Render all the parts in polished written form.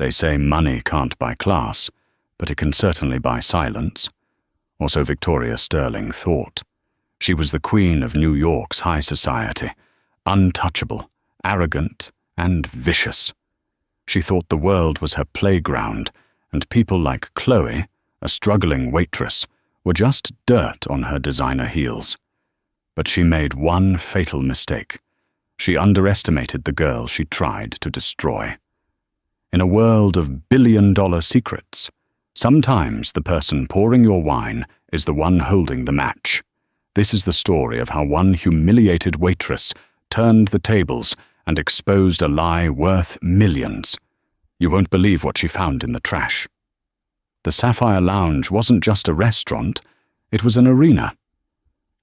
They say money can't buy class, but it can certainly buy silence. Or so Victoria Sterling thought. She was the queen of New York's high society, untouchable, arrogant, and vicious. She thought the world was her playground, and people like Chloe, a struggling waitress, were just dirt on her designer heels. But she made one fatal mistake. She underestimated the girl she tried to destroy. In a world of billion-dollar secrets, sometimes the person pouring your wine is the one holding the match. This is the story of how one humiliated waitress turned the tables and exposed a lie worth millions. You won't believe what she found in the trash. The Sapphire Lounge wasn't just a restaurant, it was an arena.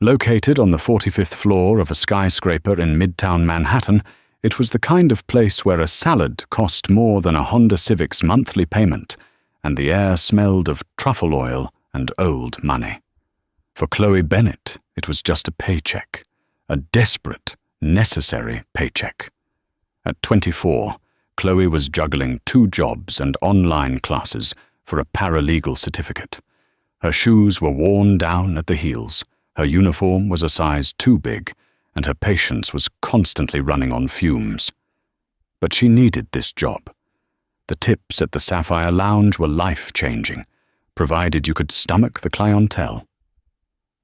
Located on the 45th floor of a skyscraper in Midtown Manhattan, it was the kind of place where a salad cost more than a Honda Civic's monthly payment, and the air smelled of truffle oil and old money. For Chloe Bennett, it was just a paycheck, a desperate, necessary paycheck. At 24, Chloe was juggling 2 jobs and online classes for a paralegal certificate. Her shoes were worn down at the heels, her uniform was a size too big, and her patience was constantly running on fumes. But she needed this job. The tips at the Sapphire Lounge were life-changing, provided you could stomach the clientele.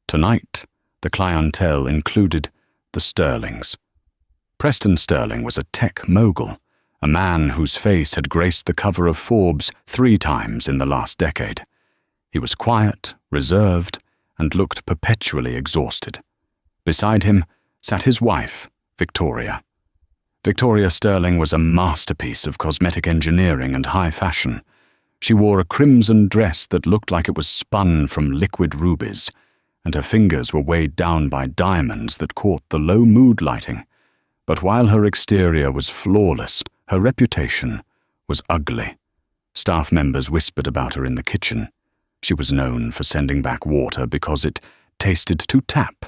Tonight, the clientele included the Sterlings. Preston Sterling was a tech mogul, a man whose face had graced the cover of Forbes 3 times in the last decade. He was quiet, reserved, and looked perpetually exhausted. Beside him sat his wife, Victoria. Victoria Sterling was a masterpiece of cosmetic engineering and high fashion. She wore a crimson dress that looked like it was spun from liquid rubies, and her fingers were weighed down by diamonds that caught the low mood lighting. But while her exterior was flawless, her reputation was ugly. Staff members whispered about her in the kitchen. She was known for sending back water because it tasted too tap,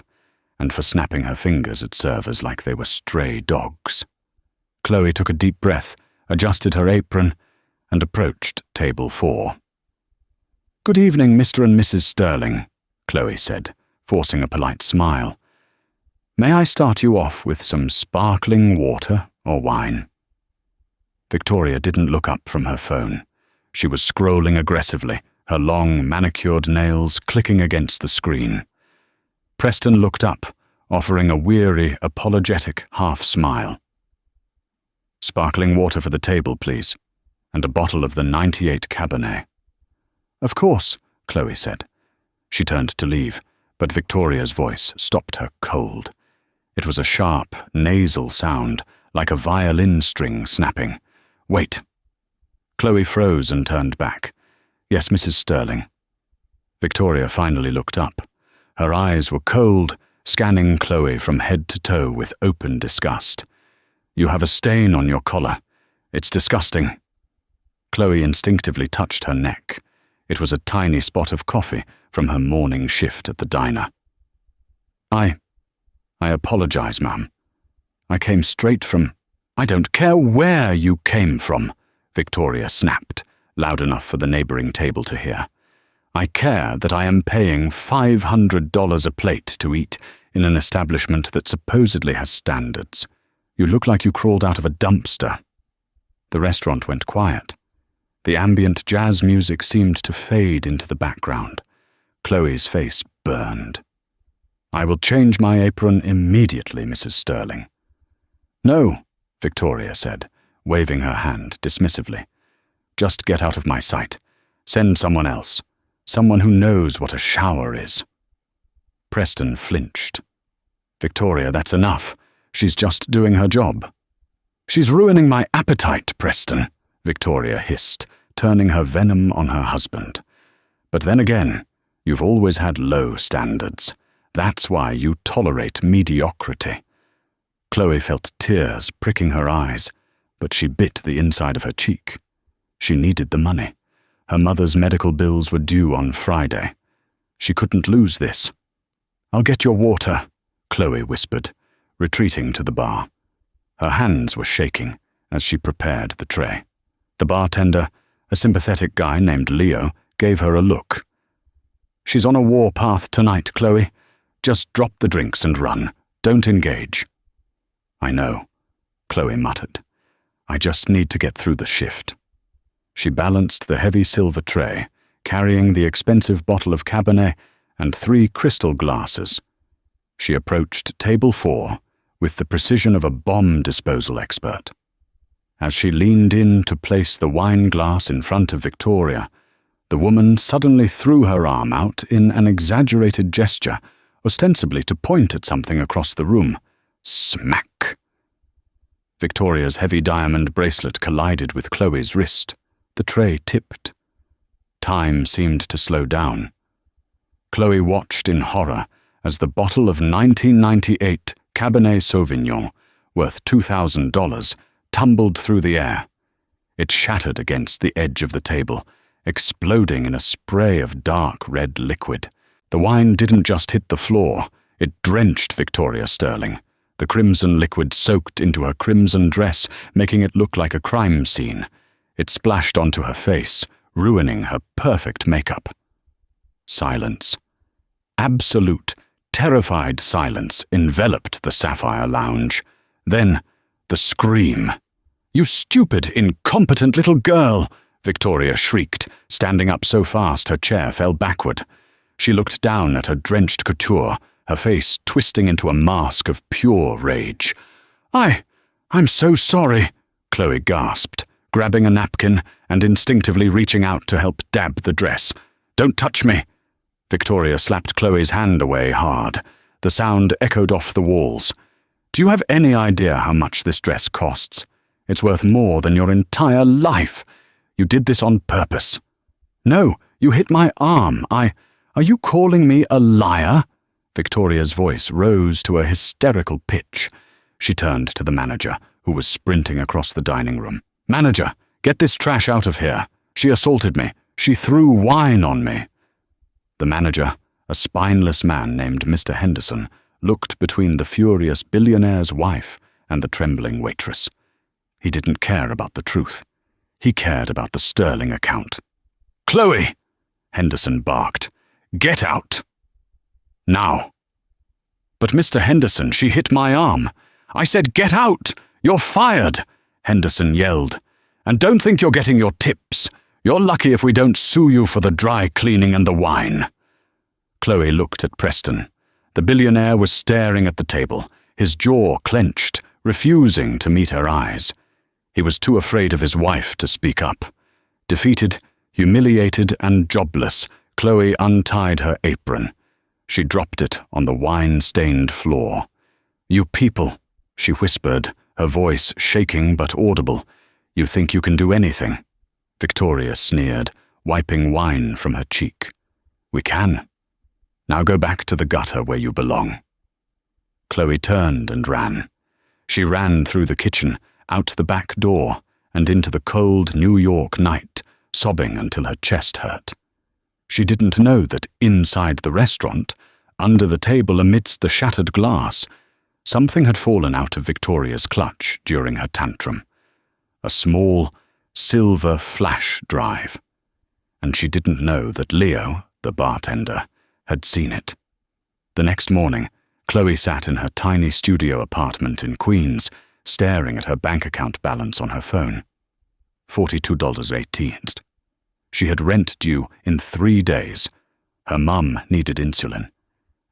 and for snapping her fingers at servers like they were stray dogs. Chloe took a deep breath, adjusted her apron, and approached table 4. "Good evening, Mr. and Mrs. Sterling," Chloe said, forcing a polite smile. "May I start you off with some sparkling water or wine?" Victoria didn't look up from her phone. She was scrolling aggressively, her long, manicured nails clicking against the screen. Preston looked up, offering a weary, apologetic half-smile. "Sparkling water for the table, please, and a bottle of the 98 Cabernet." "Of course," Chloe said. She turned to leave, but Victoria's voice stopped her cold. It was a sharp, nasal sound, like a violin string snapping. "Wait." Chloe froze and turned back. "Yes, Mrs. Sterling." Victoria finally looked up. Her eyes were cold, scanning Chloe from head to toe with open disgust. "You have a stain on your collar. It's disgusting." Chloe instinctively touched her neck. It was a tiny spot of coffee from her morning shift at the diner. I apologize, ma'am. I came straight from—" "I don't care where you came from," Victoria snapped, loud enough for the neighboring table to hear. "I care that I am paying $500 a plate to eat in an establishment that supposedly has standards. You look like you crawled out of a dumpster." The restaurant went quiet. The ambient jazz music seemed to fade into the background. Chloe's face burned. "I will change my apron immediately, Mrs. Sterling." "No," Victoria said, waving her hand dismissively. "Just get out of my sight. Send someone else. Someone who knows what a shower is." Preston flinched. "Victoria, that's enough. She's just doing her job." "She's ruining my appetite, Preston," Victoria hissed, turning her venom on her husband. "But then again, you've always had low standards. That's why you tolerate mediocrity." Chloe felt tears pricking her eyes, but she bit the inside of her cheek. She needed the money. Her mother's medical bills were due on Friday. She couldn't lose this. "I'll get your water," Chloe whispered, retreating to the bar. Her hands were shaking as she prepared the tray. The bartender, a sympathetic guy named Leo, gave her a look. "She's on a warpath tonight, Chloe. Just drop the drinks and run. Don't engage." "I know," Chloe muttered. "I just need to get through the shift." She balanced the heavy silver tray, carrying the expensive bottle of Cabernet and 3 crystal glasses. She approached table 4 with the precision of a bomb disposal expert. As she leaned in to place the wine glass in front of Victoria, the woman suddenly threw her arm out in an exaggerated gesture, ostensibly to point at something across the room. Smack! Victoria's heavy diamond bracelet collided with Chloe's wrist. The tray tipped. Time seemed to slow down. Chloe watched in horror as the bottle of 1998 Cabernet Sauvignon, worth $2,000, tumbled through the air. It shattered against the edge of the table, exploding in a spray of dark red liquid. The wine didn't just hit the floor, it drenched Victoria Sterling. The crimson liquid soaked into her crimson dress, making it look like a crime scene. It splashed onto her face, ruining her perfect makeup. Silence. Absolute, terrified silence enveloped the Sapphire Lounge. Then, the scream. "You stupid, incompetent little girl!" Victoria shrieked, standing up so fast her chair fell backward. She looked down at her drenched couture, her face twisting into a mask of pure rage. I'm so sorry," Chloe gasped, grabbing a napkin and instinctively reaching out to help dab the dress. "Don't touch me!" Victoria slapped Chloe's hand away hard. The sound echoed off the walls. "Do you have any idea how much this dress costs? It's worth more than your entire life. You did this on purpose." "No, you hit my arm. Are you calling me a liar?" Victoria's voice rose to a hysterical pitch. She turned to the manager, who was sprinting across the dining room. "Manager, get this trash out of here. She assaulted me. She threw wine on me." The manager, a spineless man named Mr. Henderson, looked between the furious billionaire's wife and the trembling waitress. He didn't care about the truth. He cared about the Sterling account. "Chloe!" Henderson barked. "Get out! Now!" "But Mr. Henderson, she hit my arm." "I said get out! You're fired!" Henderson yelled. "And don't think you're getting your tips. You're lucky if we don't sue you for the dry cleaning and the wine." Chloe looked at Preston. The billionaire was staring at the table, his jaw clenched, refusing to meet her eyes. He was too afraid of his wife to speak up. Defeated, humiliated, and jobless, Chloe untied her apron. She dropped it on the wine-stained floor. "You people," she whispered, her voice shaking but audible. "You think you can do anything?" Victoria sneered, wiping wine from her cheek. "We can. Now go back to the gutter where you belong." Chloe turned and ran. She ran through the kitchen, out the back door, and into the cold New York night, sobbing until her chest hurt. She didn't know that inside the restaurant, under the table amidst the shattered glass, something had fallen out of Victoria's clutch during her tantrum. A small, silver flash drive. And she didn't know that Leo, the bartender, had seen it. The next morning, Chloe sat in her tiny studio apartment in Queens, staring at her bank account balance on her phone. $42.18. She had rent due in 3 days. Her mum needed insulin,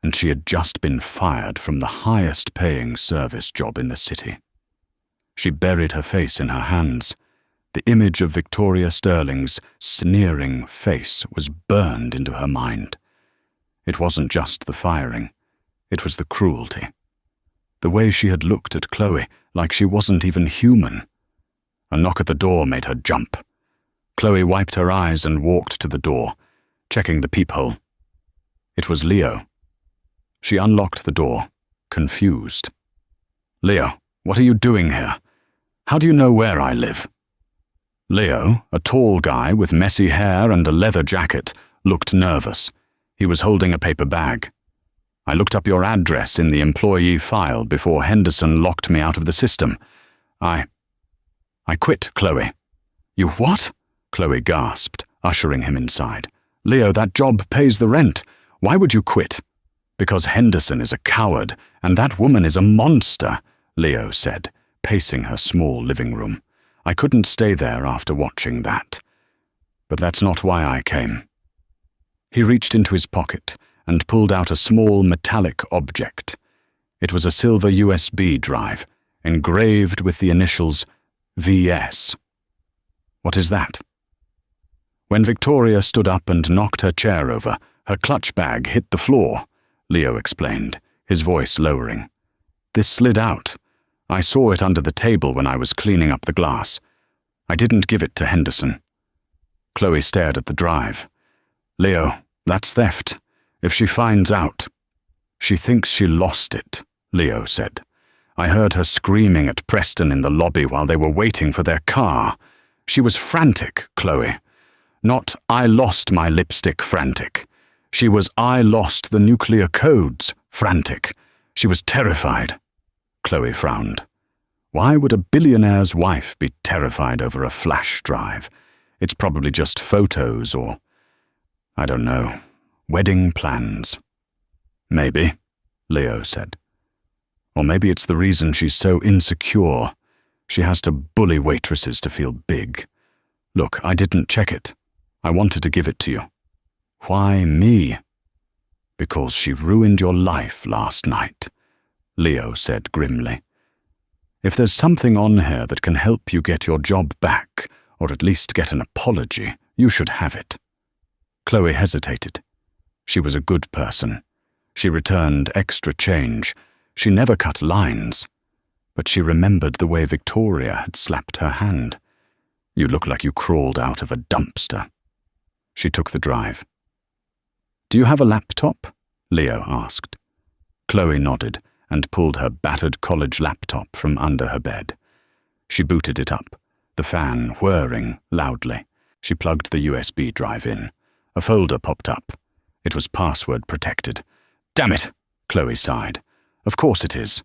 and she had just been fired from the highest-paying service job in the city. She buried her face in her hands. The image of Victoria Sterling's sneering face was burned into her mind. It wasn't just the firing. It was the cruelty. The way she had looked at Chloe, like she wasn't even human. A knock at the door made her jump. Chloe wiped her eyes and walked to the door, checking the peephole. It was Leo. She unlocked the door, confused. "Leo, what are you doing here? How do you know where I live?" Leo, a tall guy with messy hair and a leather jacket, looked nervous. He was holding a paper bag. "I looked up your address in the employee file before Henderson locked me out of the system. I quit, Chloe. You what? Chloe gasped, ushering him inside. Leo, that job pays the rent. Why would you quit? Because Henderson is a coward, and that woman is a monster, Leo said, pacing her small living room. I couldn't stay there after watching that. But that's not why I came. He reached into his pocket and pulled out a small metallic object. It was a silver USB drive, engraved with the initials VS. What is that? When Victoria stood up and knocked her chair over, her clutch bag hit the floor, Leo explained, his voice lowering. This slid out. I saw it under the table when I was cleaning up the glass. I didn't give it to Henderson. Chloe stared at the drive. Leo, that's theft. If she finds out. She thinks she lost it, Leo said. I heard her screaming at Preston in the lobby while they were waiting for their car. She was frantic, Chloe. Not I lost my lipstick frantic. She was I lost the nuclear codes frantic. She was terrified. Chloe frowned. Why would a billionaire's wife be terrified over a flash drive? It's probably just photos or, I don't know, wedding plans. Maybe, Leo said. Or maybe it's the reason she's so insecure. She has to bully waitresses to feel big. Look, I didn't check it. I wanted to give it to you. Why me? Because she ruined your life last night, Leo said grimly. If there's something on here that can help you get your job back, or at least get an apology, you should have it. Chloe hesitated. She was a good person. She returned extra change. She never cut lines. But she remembered the way Victoria had slapped her hand. You look like you crawled out of a dumpster. She took the drive. Do you have a laptop? Leo asked. Chloe nodded and pulled her battered college laptop from under her bed. She booted it up, the fan whirring loudly. She plugged the USB drive in. A folder popped up. It was password protected. Damn it, Chloe sighed. Of course it is.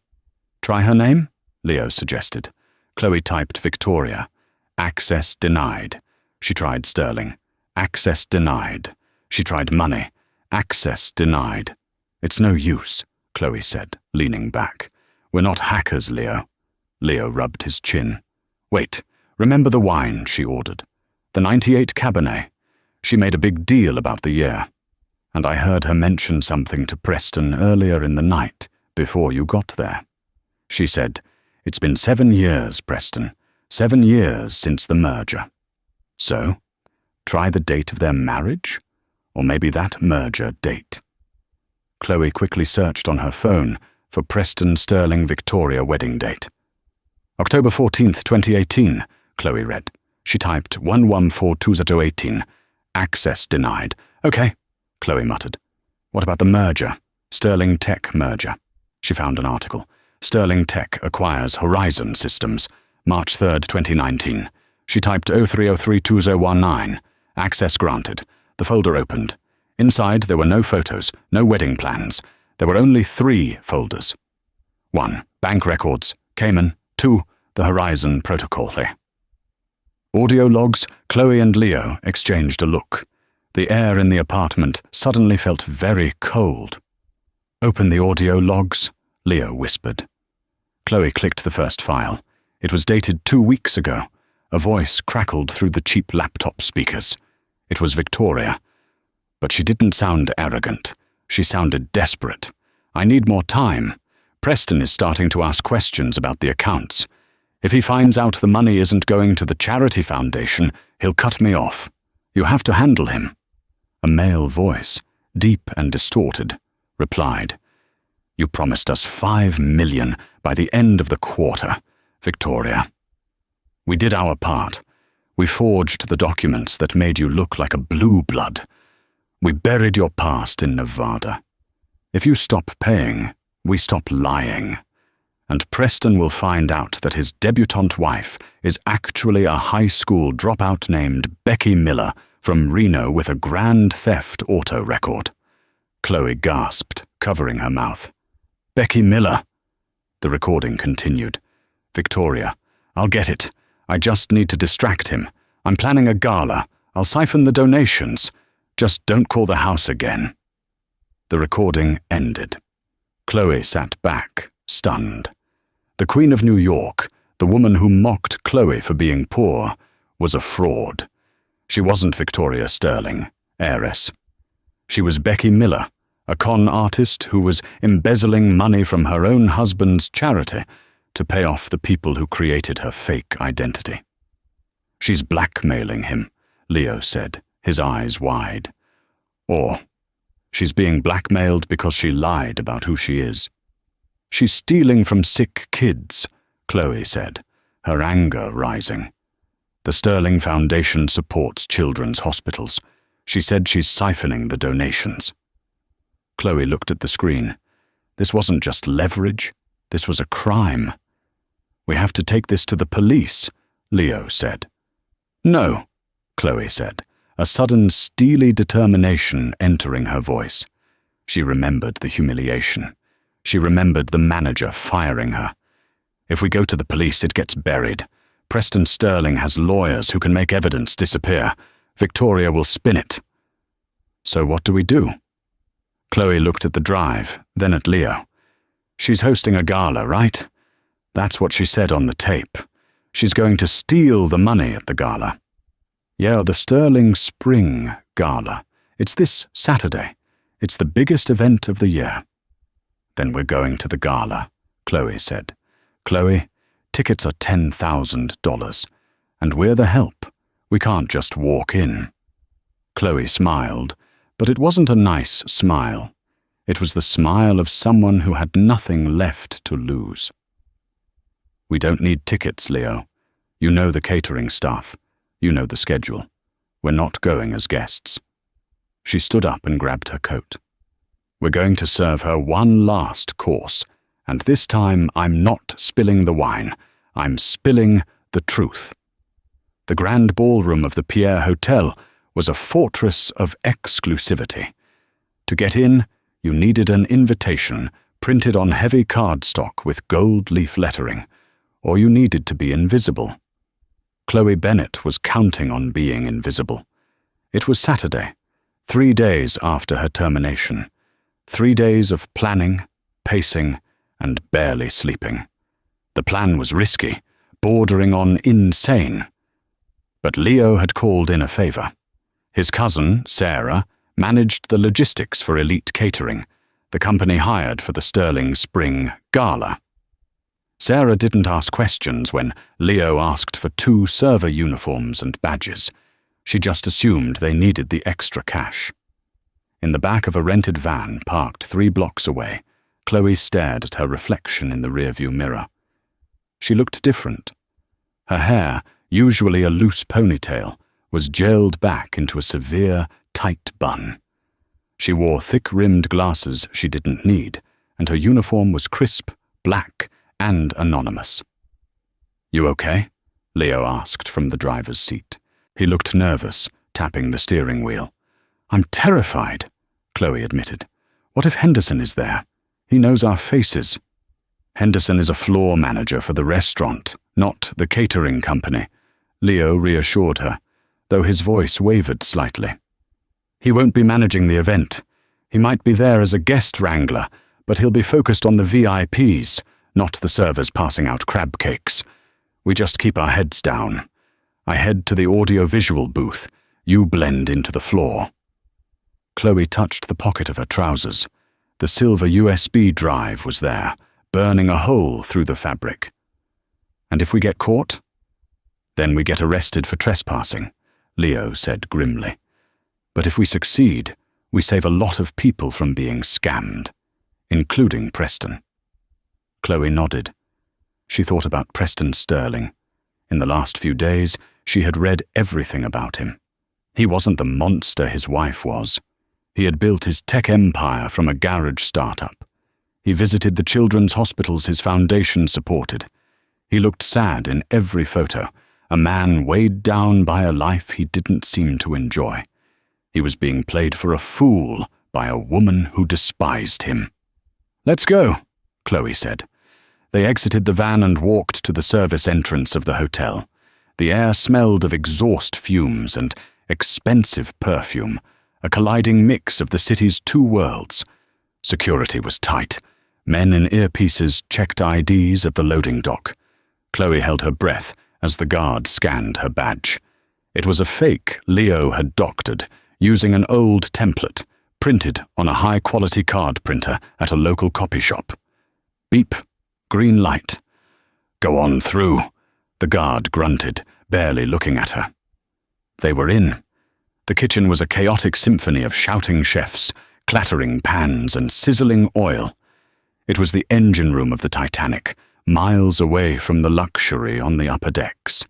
Try her name? Leo suggested. Chloe typed Victoria. Access denied. She tried Sterling. Access denied. She tried money. Access denied. It's no use, Chloe said, leaning back. We're not hackers, Leo. Leo rubbed his chin. Wait, remember the wine, she ordered. The 98 Cabernet. She made a big deal about the year. And I heard her mention something to Preston earlier in the night, before you got there. She said, It's been 7 years, Preston. 7 years since the merger. So, try the date of their marriage? Or maybe that merger date. Chloe quickly searched on her phone for Preston Sterling Victoria wedding date. October 14th, 2018, Chloe read. She typed 1142018. Access denied. Okay, Chloe muttered. What about the merger? Sterling Tech merger. She found an article. Sterling Tech acquires Horizon Systems. March 3rd, 2019. She typed 03032019. Access granted. The folder opened. Inside there were no photos, no wedding plans. There were only 3 folders. 1. Bank records. Cayman. 2. The Horizon Protocol. Audio logs. Chloe and Leo exchanged a look. The air in the apartment suddenly felt very cold. Open the audio logs, Leo whispered. Chloe clicked the first file. It was dated 2 weeks ago. A voice crackled through the cheap laptop speakers. It was Victoria. But she didn't sound arrogant. She sounded desperate. I need more time. Preston is starting to ask questions about the accounts. If he finds out the money isn't going to the charity foundation, he'll cut me off. You have to handle him. A male voice, deep and distorted, replied, You promised us 5 million by the end of the quarter, Victoria. We did our part. We forged the documents that made you look like a blue blood. We buried your past in Nevada. If you stop paying, we stop lying. And Preston will find out that his debutante wife is actually a high school dropout named Becky Miller from Reno with a grand theft auto record. Chloe gasped, covering her mouth. Becky Miller. The recording continued. Victoria, I'll get it. I just need to distract him. I'm planning a gala. I'll siphon the donations. Just don't call the house again." The recording ended. Chloe sat back, stunned. The Queen of New York, the woman who mocked Chloe for being poor, was a fraud. She wasn't Victoria Sterling, heiress. She was Becky Miller, a con artist who was embezzling money from her own husband's charity to pay off the people who created her fake identity. "She's blackmailing him," Leo said, his eyes wide. "Or she's being blackmailed because she lied about who she is." "She's stealing from sick kids," Chloe said, her anger rising. "The Sterling Foundation supports children's hospitals. She said she's siphoning the donations." Chloe looked at the screen. This wasn't just leverage, this was a crime. "We have to take this to the police," Leo said. "No," Chloe said, a sudden steely determination entering her voice. She remembered the humiliation. She remembered the manager firing her. "If we go to the police, it gets buried. Preston Sterling has lawyers who can make evidence disappear. Victoria will spin it." "So what do we do?" Chloe looked at the drive, then at Leo. "She's hosting a gala, right? That's what she said on the tape. She's going to steal the money at the gala." "Yeah, the Sterling Spring Gala. It's this Saturday. It's the biggest event of the year." "Then we're going to the gala," Chloe said. "Chloe, tickets are $10,000, and we're the help. We can't just walk in." Chloe smiled, but it wasn't a nice smile. It was the smile of someone who had nothing left to lose. "We don't need tickets, Leo. You know the catering staff. You know the schedule. We're not going as guests." She stood up and grabbed her coat. "We're going to serve her one last course, and this time I'm not spilling the wine. I'm spilling the truth." The grand ballroom of the Pierre Hotel was a fortress of exclusivity. To get in, you needed an invitation printed on heavy cardstock with gold leaf lettering, or you needed to be invisible. Chloe Bennett was counting on being invisible. It was Saturday, 3 days after her termination. 3 days of planning, pacing, and barely sleeping. The plan was risky, bordering on insane. But Leo had called in a favor. His cousin, Sarah, managed the logistics for Elite Catering, the company hired for the Sterling Spring Gala. Sarah didn't ask questions when Leo asked for 2 server uniforms and badges. She just assumed they needed the extra cash. In the back of a rented van parked 3 blocks away, Chloe stared at her reflection in the rearview mirror. She looked different. Her hair, usually a loose ponytail, was gelled back into a severe, tight bun. She wore thick-rimmed glasses she didn't need, and her uniform was crisp, black, and anonymous. "You okay?" Leo asked from the driver's seat. He looked nervous, tapping the steering wheel. "I'm terrified," Chloe admitted. "What if Henderson is there? He knows our faces." "Henderson is a floor manager for the restaurant, not the catering company," Leo reassured her, though his voice wavered slightly. "He won't be managing the event. He might be there as a guest wrangler, but he'll be focused on the VIPs, not the servers passing out crab cakes. We just keep our heads down. I head to the audio-visual booth. You blend into the floor." Chloe touched the pocket of her trousers. The silver USB drive was there, burning a hole through the fabric. "And if we get caught?" "Then we get arrested for trespassing," Leo said grimly. "But if we succeed, we save a lot of people from being scammed, including Preston." Chloe nodded. She thought about Preston Sterling. In the last few days, she had read everything about him. He wasn't the monster his wife was. He had built his tech empire from a garage startup. He visited the children's hospitals his foundation supported. He looked sad in every photo, a man weighed down by a life he didn't seem to enjoy. He was being played for a fool by a woman who despised him. "Let's go," Chloe said. They exited the van and walked to the service entrance of the hotel. The air smelled of exhaust fumes and expensive perfume, a colliding mix of the city's two worlds. Security was tight. Men in earpieces checked IDs at the loading dock. Chloe held her breath as the guard scanned her badge. It was a fake Leo had doctored, using an old template, printed on a high-quality card printer at a local copy shop. Beep. Green light. "Go on through," the guard grunted, barely looking at her. They were in. The kitchen was a chaotic symphony of shouting chefs, clattering pans, and sizzling oil. It was the engine room of the Titanic, miles away from the luxury on the upper decks.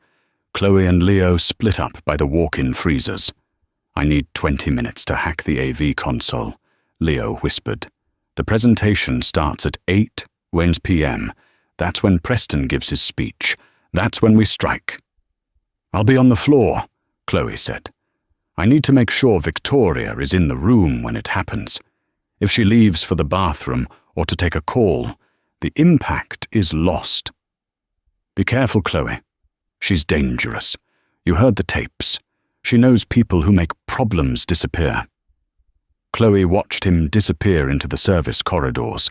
Chloe and Leo split up by the walk-in freezers. "I need 20 minutes to hack the AV console," Leo whispered. "The presentation starts at 8 p.m. That's when Preston gives his speech. That's when we strike." "I'll be on the floor," Chloe said. "I need to make sure Victoria is in the room when it happens. If she leaves for the bathroom or to take a call, the impact is lost." "Be careful, Chloe. She's dangerous. You heard the tapes. She knows people who make problems disappear." Chloe watched him disappear into the service corridors.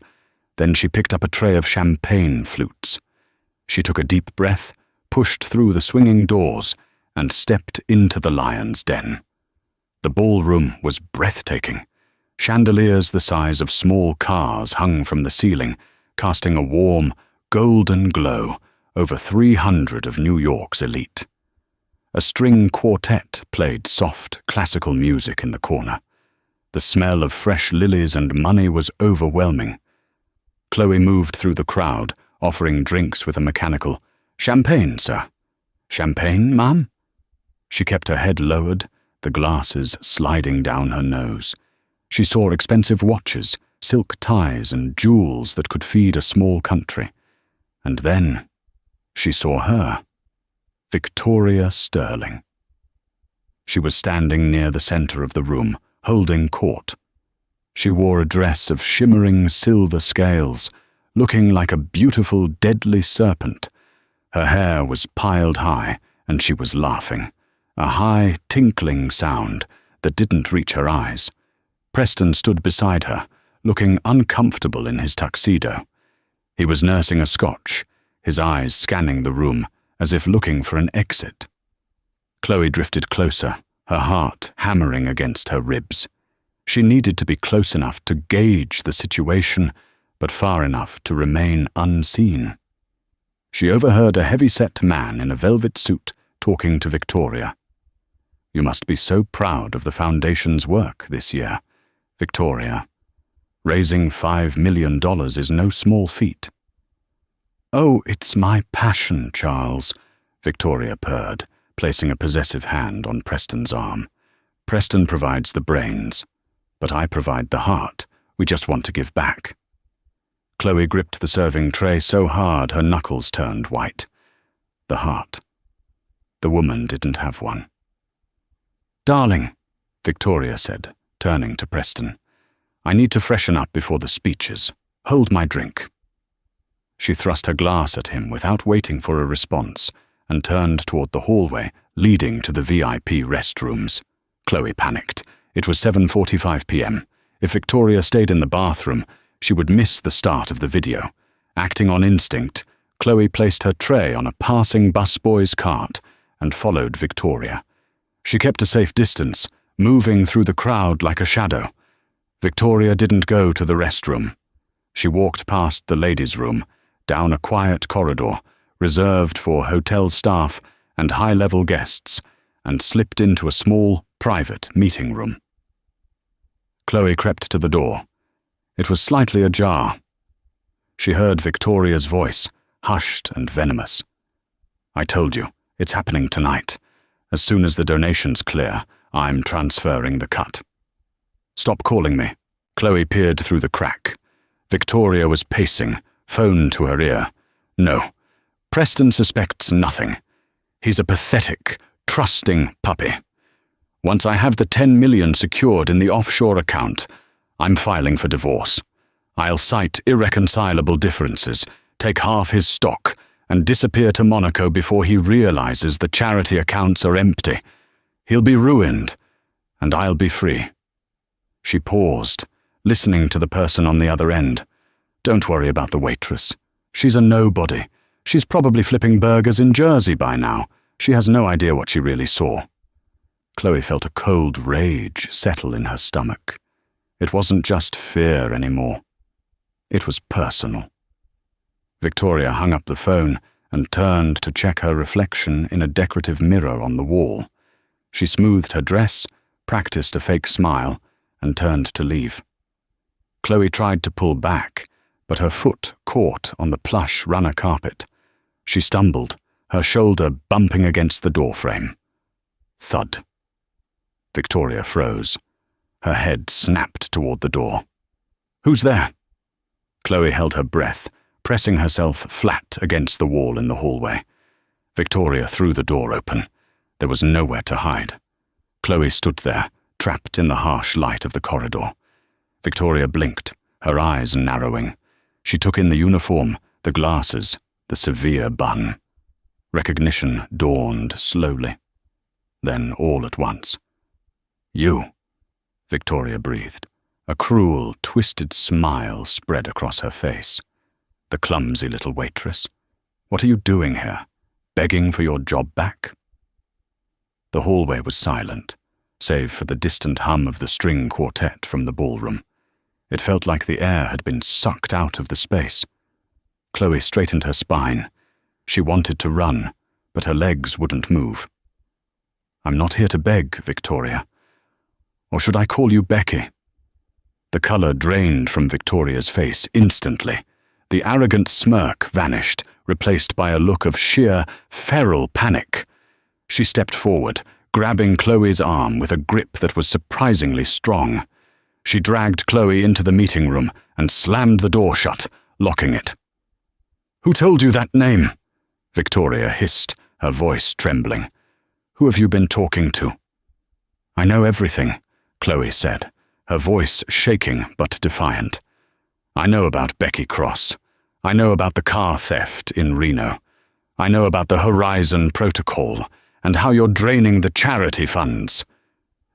Then she picked up a tray of champagne flutes. She took a deep breath, pushed through the swinging doors, and stepped into the lion's den. The ballroom was breathtaking. Chandeliers the size of small cars hung from the ceiling, casting a warm, golden glow over 300 of New York's elite. A string quartet played soft, classical music in the corner. The smell of fresh lilies and money was overwhelming. Chloe moved through the crowd, offering drinks with a mechanical, "Champagne, sir." "Champagne, ma'am?" She kept her head lowered, the glasses sliding down her nose. She saw expensive watches, silk ties, and jewels that could feed a small country. And then she saw her, Victoria Sterling. She was standing near the center of the room, holding court. She wore a dress of shimmering silver scales, looking like a beautiful, deadly serpent. Her hair was piled high, and she was laughing, a high, tinkling sound that didn't reach her eyes. Preston stood beside her, looking uncomfortable in his tuxedo. He was nursing a scotch, his eyes scanning the room, as if looking for an exit. Chloe drifted closer, her heart hammering against her ribs. She needed to be close enough to gauge the situation, but far enough to remain unseen. She overheard a heavy-set man in a velvet suit talking to Victoria. "You must be so proud of the Foundation's work this year, Victoria. Raising $5 million is no small feat." "Oh, it's my passion, Charles," Victoria purred, placing a possessive hand on Preston's arm. "Preston provides the brains, but I provide the heart. We just want to give back." Chloe gripped the serving tray so hard her knuckles turned white. The heart. The woman didn't have one. "Darling," Victoria said, turning to Preston, "I need to freshen up before the speeches. Hold my drink." She thrust her glass at him without waiting for a response and turned toward the hallway leading to the VIP restrooms. Chloe panicked. It was 7:45 p.m. If Victoria stayed in the bathroom, she would miss the start of the video. Acting on instinct, Chloe placed her tray on a passing busboy's cart and followed Victoria. She kept a safe distance, moving through the crowd like a shadow. Victoria didn't go to the restroom. She walked past the ladies' room, down a quiet corridor, reserved for hotel staff and high-level guests, and slipped into a small, private meeting room. Chloe crept to the door. It was slightly ajar. She heard Victoria's voice, hushed and venomous. "I told you, it's happening tonight. As soon as the donations clear, I'm transferring the cut." "Stop calling me." Chloe peered through the crack. Victoria was pacing, phone to her ear. "No, Preston suspects nothing. He's a pathetic, trusting puppy. Once I have the 10 million secured in the offshore account, I'm filing for divorce. I'll cite irreconcilable differences, take half his stock, and disappear to Monaco before he realizes the charity accounts are empty. He'll be ruined, and I'll be free." She paused, listening to the person on the other end. "Don't worry about the waitress. She's a nobody. She's probably flipping burgers in Jersey by now. She has no idea what she really saw." Chloe felt a cold rage settle in her stomach. It wasn't just fear anymore. It was personal. Victoria hung up the phone and turned to check her reflection in a decorative mirror on the wall. She smoothed her dress, practiced a fake smile, and turned to leave. Chloe tried to pull back, but her foot caught on the plush runner carpet. She stumbled, her shoulder bumping against the doorframe. Thud. Victoria froze. Her head snapped toward the door. "Who's there?" Chloe held her breath, pressing herself flat against the wall in the hallway. Victoria threw the door open. There was nowhere to hide. Chloe stood there, trapped in the harsh light of the corridor. Victoria blinked, her eyes narrowing. She took in the uniform, the glasses, the severe bun. Recognition dawned slowly. Then all at once. "You," Victoria breathed. A cruel, twisted smile spread across her face. "The clumsy little waitress. What are you doing here? Begging for your job back?" The hallway was silent, save for the distant hum of the string quartet from the ballroom. It felt like the air had been sucked out of the space. Chloe straightened her spine. She wanted to run, but her legs wouldn't move. "I'm not here to beg, Victoria. Or should I call you Becky?" The color drained from Victoria's face instantly. The arrogant smirk vanished, replaced by a look of sheer, feral panic. She stepped forward, grabbing Chloe's arm with a grip that was surprisingly strong. She dragged Chloe into the meeting room and slammed the door shut, locking it. "Who told you that name?" Victoria hissed, her voice trembling. "Who have you been talking to?" "I know everything," Chloe said, her voice shaking but defiant. "I know about Becky Cross. I know about the car theft in Reno. I know about the Horizon Protocol and how you're draining the charity funds."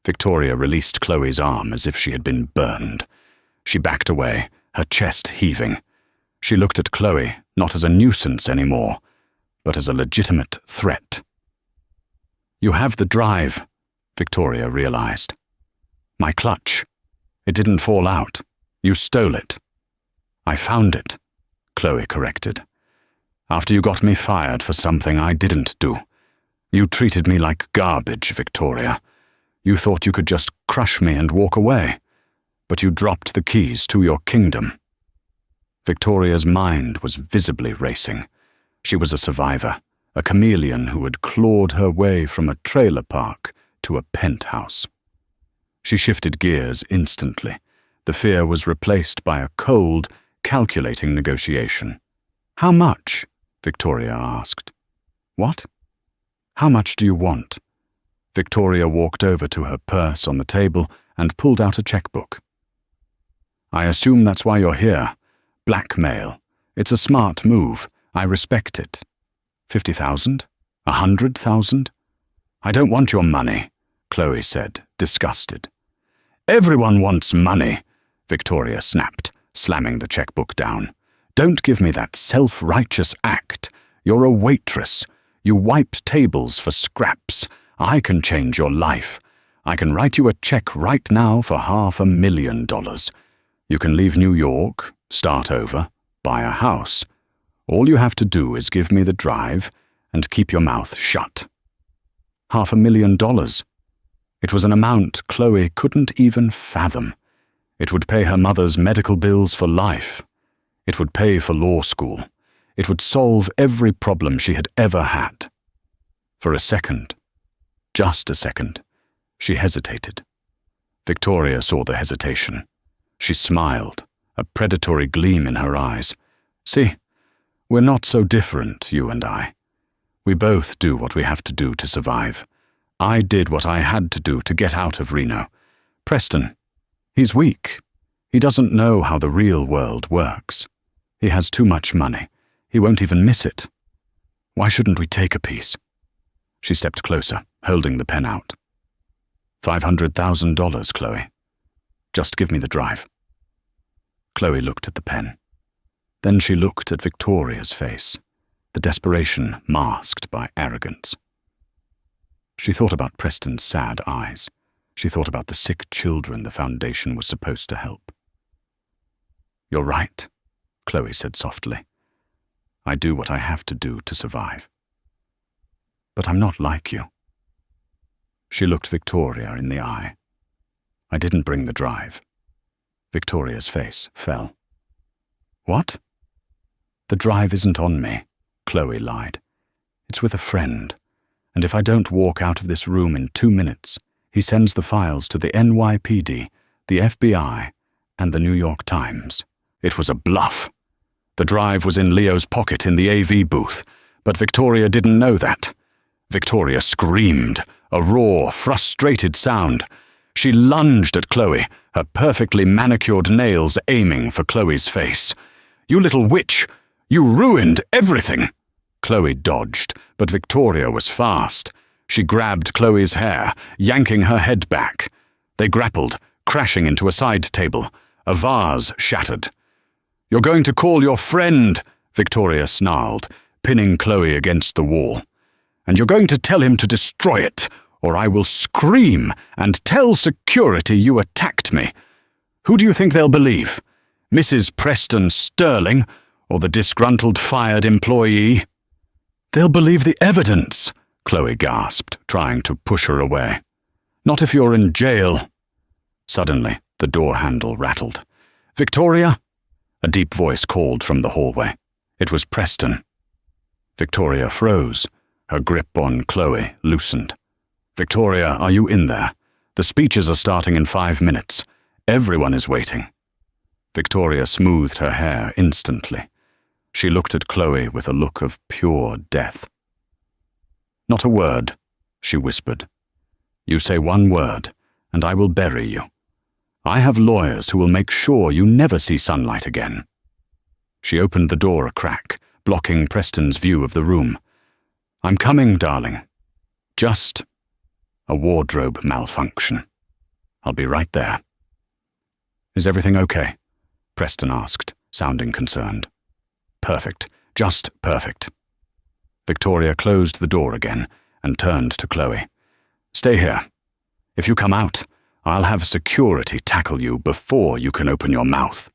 Victoria released Chloe's arm as if she had been burned. She backed away, her chest heaving. She looked at Chloe not as a nuisance anymore, but as a legitimate threat. "You have the drive," Victoria realized. "My clutch. It didn't fall out. You stole it." "I found it," Chloe corrected. "After you got me fired for something I didn't do. You treated me like garbage, Victoria. You thought you could just crush me and walk away, but you dropped the keys to your kingdom." Victoria's mind was visibly racing. She was a survivor, a chameleon who had clawed her way from a trailer park to a penthouse. She shifted gears instantly. The fear was replaced by a cold, calculating negotiation. "How much?" Victoria asked. "What? How much do you want?" Victoria walked over to her purse on the table and pulled out a checkbook. "I assume that's why you're here. Blackmail. It's a smart move. I respect it. 50,000? 100,000? "I don't want your money," Chloe said, disgusted. "Everyone wants money," Victoria snapped, slamming the checkbook down. "Don't give me that self-righteous act. You're a waitress. You wiped tables for scraps. I can change your life. I can write you a check right now for $500,000. You can leave New York, start over, buy a house. All you have to do is give me the drive and keep your mouth shut." $500,000. It was an amount Chloe couldn't even fathom. It would pay her mother's medical bills for life. It would pay for law school. It would solve every problem she had ever had. For a second, just a second, she hesitated. Victoria saw the hesitation. She smiled, a predatory gleam in her eyes. "See, we're not so different, you and I. We both do what we have to do to survive. I did what I had to do to get out of Reno. Preston, he's weak. He doesn't know how the real world works. He has too much money. He won't even miss it. Why shouldn't we take a piece? She stepped closer, holding the pen out. $500,000, Chloe. Just give me the drive. Chloe looked at the pen. Then she looked at Victoria's face, the desperation masked by arrogance. She thought about Preston's sad eyes. She thought about the sick children the foundation was supposed to help. You're right, Chloe said softly. I do what I have to do to survive. But I'm not like you. She looked Victoria in the eye. I didn't bring the drive. Victoria's face fell. What? The drive isn't on me, Chloe lied. It's with a friend, and if I don't walk out of this room in 2 minutes, he sends the files to the NYPD, the FBI, and the New York Times. It was a bluff. The drive was in Leo's pocket in the AV booth, but Victoria didn't know that. Victoria screamed, a raw, frustrated sound. She lunged at Chloe, her perfectly manicured nails aiming for Chloe's face. You little witch! You ruined everything! Chloe dodged, but Victoria was fast. She grabbed Chloe's hair, yanking her head back. They grappled, crashing into a side table. A vase shattered. You're going to call your friend, Victoria snarled, pinning Chloe against the wall. And you're going to tell him to destroy it, or I will scream and tell security you attacked me. Who do you think they'll believe? Mrs. Preston Sterling, or the disgruntled fired employee? They'll believe the evidence, Chloe gasped, trying to push her away. Not if you're in jail. Suddenly, the door handle rattled. Victoria? A deep voice called from the hallway. It was Preston. Victoria froze. Her grip on Chloe loosened. Victoria, are you in there? The speeches are starting in 5 minutes. Everyone is waiting. Victoria smoothed her hair instantly. She looked at Chloe with a look of pure death. Not a word, she whispered. You say one word, and I will bury you. I have lawyers who will make sure you never see sunlight again. She opened the door a crack, blocking Preston's view of the room. I'm coming, darling. Just a wardrobe malfunction. I'll be right there. Is everything okay? Preston asked, sounding concerned. Perfect. Just perfect. Victoria closed the door again and turned to Chloe. Stay here. If you come out, I'll have security tackle you before you can open your mouth.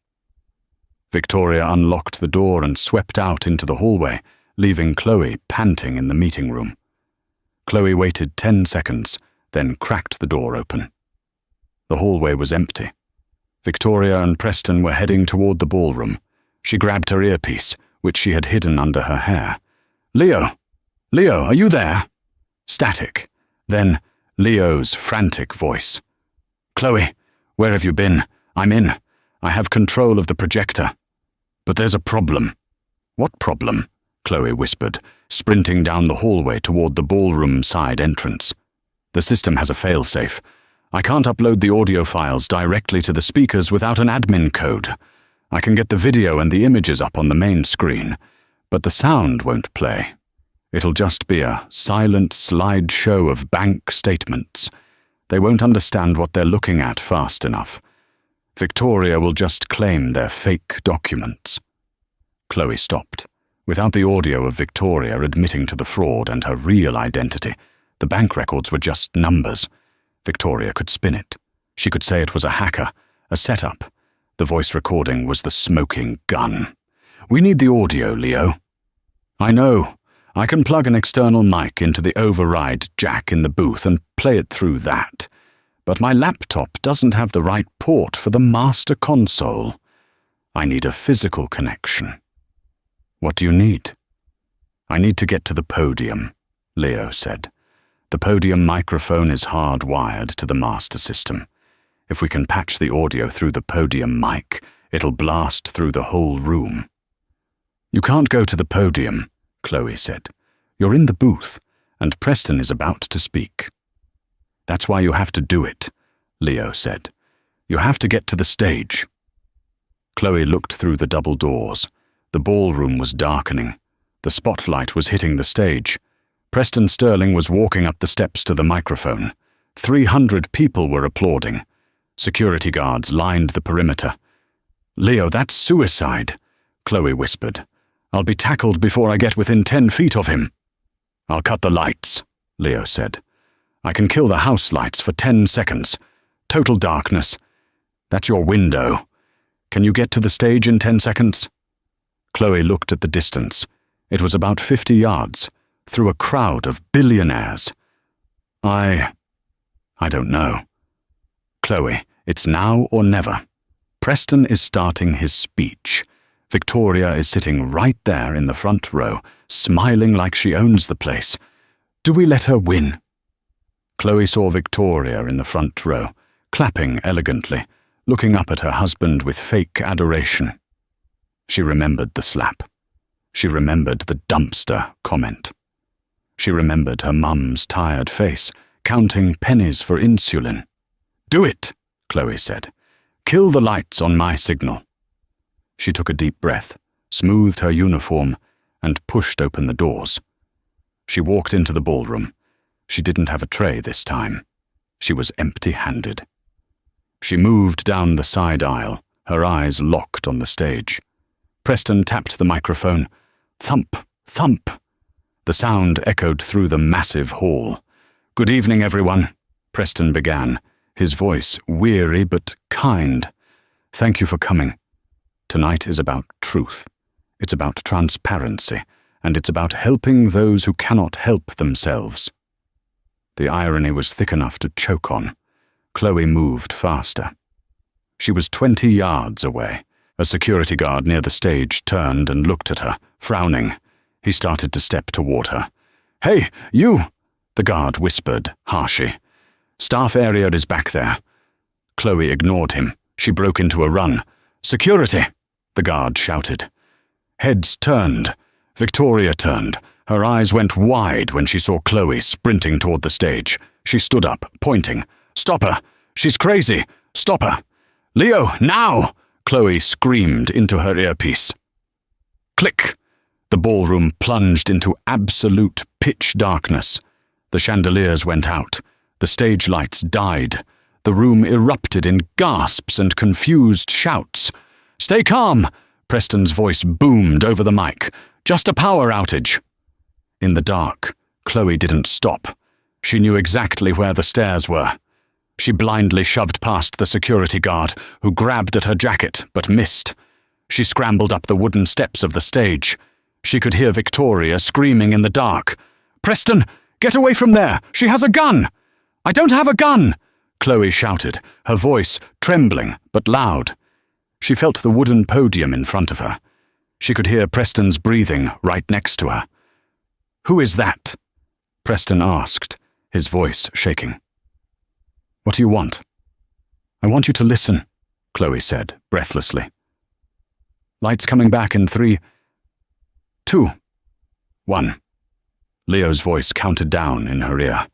Victoria unlocked the door and swept out into the hallway, leaving Chloe panting in the meeting room. Chloe waited 10 seconds, then cracked the door open. The hallway was empty. Victoria and Preston were heading toward the ballroom. She grabbed her earpiece, which she had hidden under her hair. Leo! Leo, are you there? Static. Then Leo's frantic voice. Chloe, where have you been? I'm in. I have control of the projector. But there's a problem. What problem? Chloe whispered, sprinting down the hallway toward the ballroom side entrance. The system has a failsafe. I can't upload the audio files directly to the speakers without an admin code. I can get the video and the images up on the main screen, but the sound won't play. It'll just be a silent slideshow of bank statements. They won't understand what they're looking at fast enough. Victoria will just claim they're fake documents. Chloe stopped. Without the audio of Victoria admitting to the fraud and her real identity, the bank records were just numbers. Victoria could spin it. She could say it was a hacker, a setup. The voice recording was the smoking gun. We need the audio, Leo. I know. I can plug an external mic into the override jack in the booth and play it through that. But my laptop doesn't have the right port for the master console. I need a physical connection. What do you need? I need to get to the podium, Leo said. The podium microphone is hardwired to the master system. If we can patch the audio through the podium mic, it'll blast through the whole room. You can't go to the podium, Chloe said. You're in the booth, and Preston is about to speak. That's why you have to do it, Leo said. You have to get to the stage. Chloe looked through the double doors. The ballroom was darkening. The spotlight was hitting the stage. Preston Sterling was walking up the steps to the microphone. 300 people were applauding. Security guards lined the perimeter. "Leo, that's suicide," Chloe whispered. "I'll be tackled before I get within 10 feet of him." "I'll cut the lights," Leo said. "I can kill the house lights for 10 seconds. Total darkness. That's your window. Can you get to the stage in 10 seconds? Chloe looked at the distance. It was about 50 yards, through a crowd of billionaires. I don't know. Chloe, it's now or never. Preston is starting his speech. Victoria is sitting right there in the front row, smiling like she owns the place. Do we let her win? Chloe saw Victoria in the front row, clapping elegantly, looking up at her husband with fake adoration. She remembered the slap. She remembered the dumpster comment. She remembered her mum's tired face, counting pennies for insulin. "Do it," Chloe said. "Kill the lights on my signal." She took a deep breath, smoothed her uniform, and pushed open the doors. She walked into the ballroom. She didn't have a tray this time. She was empty-handed. She moved down the side aisle, her eyes locked on the stage. Preston tapped the microphone. Thump, thump. The sound echoed through the massive hall. "Good evening, everyone," Preston began, his voice weary but kind. "Thank you for coming. Tonight is about truth. It's about transparency, and it's about helping those who cannot help themselves." The irony was thick enough to choke on. Chloe moved faster. She was 20 yards away. A security guard near the stage turned and looked at her, frowning. He started to step toward her. "Hey, you!" the guard whispered, harshly. "Staff area is back there." Chloe ignored him. She broke into a run. "Security!" the guard shouted. Heads turned. Victoria turned. Her eyes went wide when she saw Chloe sprinting toward the stage. She stood up, pointing. "Stop her! She's crazy! Stop her! Leo, now!" Chloe screamed into her earpiece. Click! The ballroom plunged into absolute pitch darkness. The chandeliers went out. The stage lights died. The room erupted in gasps and confused shouts. "Stay calm!" Preston's voice boomed over the mic. "Just a power outage." In the dark, Chloe didn't stop. She knew exactly where the stairs were. She blindly shoved past the security guard, who grabbed at her jacket but missed. She scrambled up the wooden steps of the stage. She could hear Victoria screaming in the dark. "Preston, get away from there! She has a gun!" "I don't have a gun!" Chloe shouted, her voice trembling but loud. She felt the wooden podium in front of her. She could hear Preston's breathing right next to her. "Who is that?" Preston asked, his voice shaking. "What do you want?" "I want you to listen," Chloe said, breathlessly. "Lights coming back in 3, 2, 1. Leo's voice counted down in her ear.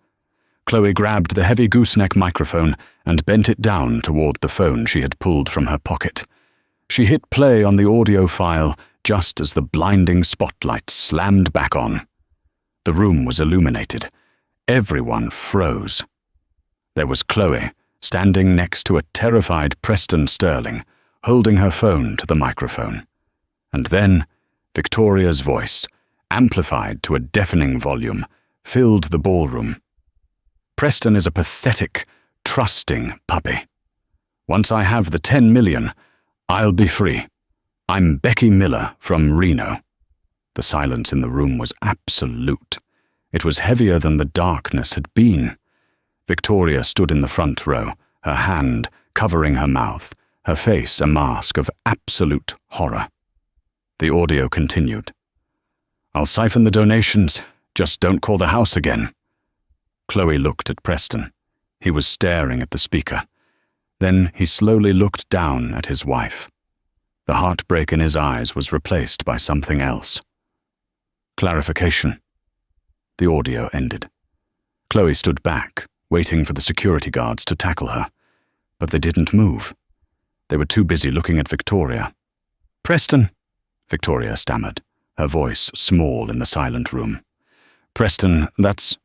Chloe grabbed the heavy gooseneck microphone and bent it down toward the phone she had pulled from her pocket. She hit play on the audio file just as the blinding spotlight slammed back on. The room was illuminated. Everyone froze. There was Chloe, standing next to a terrified Preston Sterling, holding her phone to the microphone. And then Victoria's voice, amplified to a deafening volume, filled the ballroom. "Preston is a pathetic, trusting puppy. Once I have the 10 million, I'll be free. I'm Becky Miller from Reno." The silence in the room was absolute. It was heavier than the darkness had been. Victoria stood in the front row, her hand covering her mouth, her face a mask of absolute horror. The audio continued. "I'll siphon the donations. Just don't call the house again." Chloe looked at Preston. He was staring at the speaker. Then he slowly looked down at his wife. The heartbreak in his eyes was replaced by something else. Clarification. The audio ended. Chloe stood back, waiting for the security guards to tackle her. But they didn't move. They were too busy looking at Victoria. "Preston," Victoria stammered. her voice small in the silent room. "Preston, that's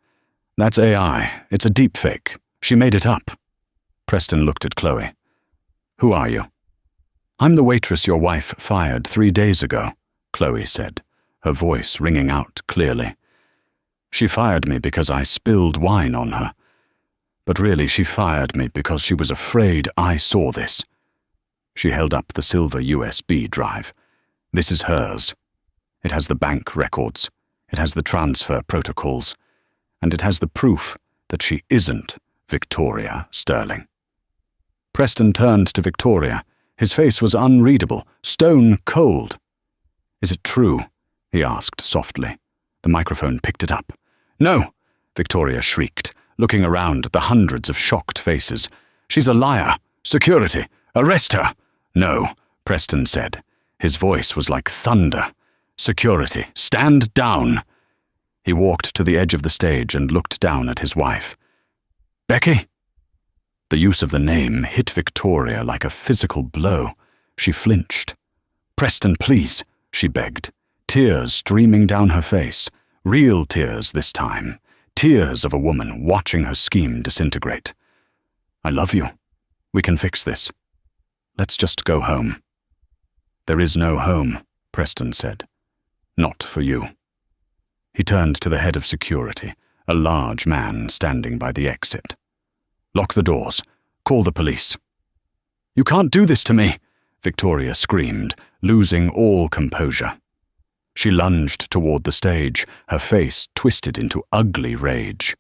AI. It's a deepfake. She made it up." Preston looked at Chloe. "Who are you?" "I'm the waitress your wife fired 3 days ago," Chloe said, her voice ringing out clearly. "She fired me because I spilled wine on her. But really, she fired me because she was afraid I saw this." She held up the silver USB drive. "This is hers. It has the bank records. It has the transfer protocols. And it has the proof that she isn't Victoria Sterling." Preston turned to Victoria. His face was unreadable, stone cold. "Is it true?" he asked softly. The microphone picked it up. "No!" Victoria shrieked, looking around at the hundreds of shocked faces. "She's a liar! Security! Arrest her!" "No," Preston said. His voice was like thunder. "Security! Stand down!" He walked to the edge of the stage and looked down at his wife. "Becky?" The use of the name hit Victoria like a physical blow. She flinched. "Preston, please," she begged, tears streaming down her face. Real tears this time. Tears of a woman watching her scheme disintegrate. "I love you. We can fix this. Let's just go home." "There is no home," Preston said. "Not for you." He turned to the head of security, a large man standing by the exit. "Lock the doors. Call the police." "You can't do this to me," Victoria screamed, losing all composure. She lunged toward the stage, her face twisted into ugly rage.